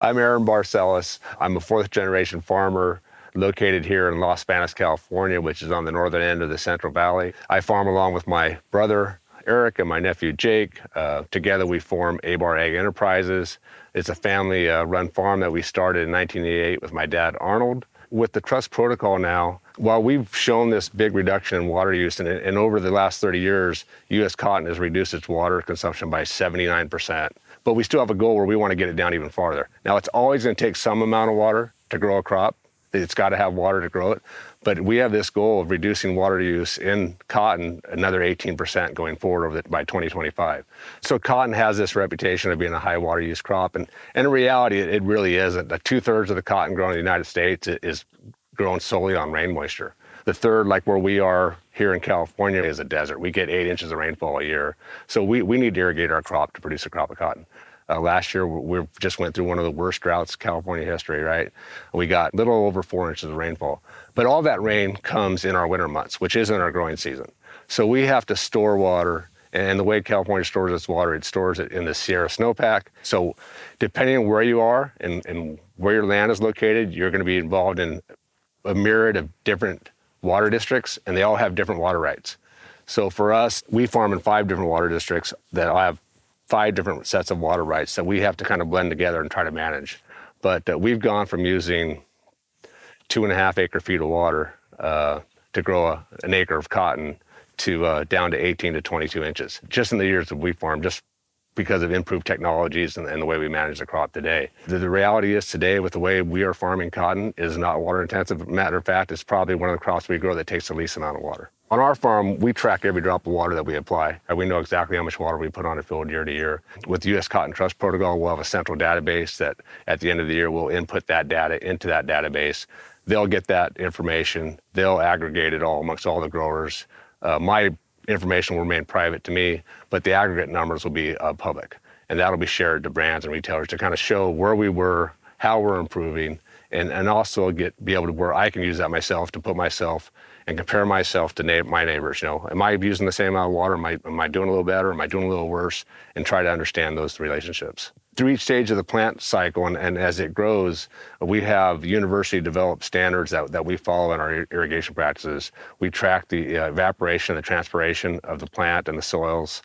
I'm Aaron Barcellos. I'm a fourth generation farmer located here in Los Banos, California, which is on the northern end of the Central Valley. I farm along with my brother, Eric, and my nephew, Jake. Together we form Abar Ag Enterprises. It's a family-run farm that we started in 1988 with my dad, Arnold. With the trust protocol now, while we've shown this big reduction in water use, and over the last 30 years, U.S. cotton has reduced its water consumption by 79%. But we still have a goal where we want to get it down even farther. Now, it's always going to take some amount of water to grow a crop. It's got to have water to grow it. But we have this goal of reducing water use in cotton another 18% going forward by 2025. So cotton has this reputation of being a high water use crop. And in reality, it really isn't. 2/3 of the cotton grown in the United States is grown solely on rain moisture. The third, like where we are here in California, is a desert. We get 8 inches of rainfall a year. So we need to irrigate our crop to produce a crop of cotton. Last year, we just went through one of the worst droughts in California history, right? We got a little over 4 inches of rainfall. But all that rain comes in our winter months, which isn't our growing season. So we have to store water. And the way California stores its water, it stores it in the Sierra snowpack. So depending on where you are and where your land is located, you're going to be involved in a myriad of different water districts, and they all have different water rights. So for us, we farm in 5 different water districts that all have 5 different sets of water rights that we have to kind of blend together and try to manage. But we've gone from using 2.5 acre-feet of water to grow an acre of cotton to down to 18 to 22 inches, just in the years that we farmed, just because of improved technologies and the way we manage the crop today. The reality is today, with the way we are farming cotton, is not water intensive. Matter of fact, it's probably one of the crops we grow that takes the least amount of water. On our farm, we track every drop of water that we apply, and we know exactly how much water we put on a field year to year. With the U.S. Cotton Trust Protocol, we'll have a central database that at the end of the year, we'll input that data into that database. They'll get that information. They'll aggregate it all amongst all the growers. My information will remain private to me, but the aggregate numbers will be public. And that'll be shared to brands and retailers to kind of show where we were, how we're improving, and also be able to where I can use that myself to put myself and compare myself to my neighbors. You know, am I using the same amount of water? Am I doing a little better? Am I doing a little worse? And try to understand those relationships. Through each stage of the plant cycle and as it grows, we have university-developed standards that we follow in our irrigation practices. We track the evaporation and the transpiration of the plant and the soils.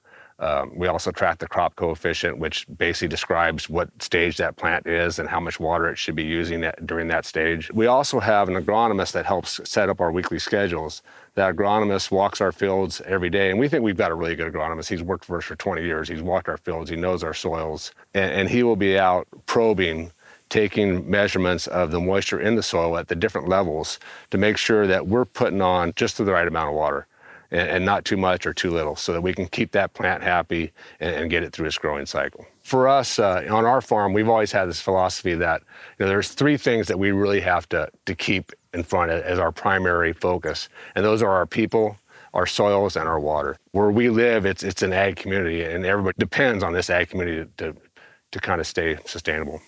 We also track the crop coefficient, which basically describes what stage that plant is and how much water it should be using during that stage. We also have an agronomist that helps set up our weekly schedules. That agronomist walks our fields every day, and we think we've got a really good agronomist. He's worked for us for 20 years. He's walked our fields. He knows our soils, and he will be out probing, taking measurements of the moisture in the soil at the different levels to make sure that we're putting on just the right amount of water. And not too much or too little, so that we can keep that plant happy and get it through its growing cycle. For us, on our farm, we've always had this philosophy that there's 3 things that we really have to keep in front as our primary focus, and those are our people, our soils, and our water. Where we live, it's an ag community, and everybody depends on this ag community to kind of stay sustainable.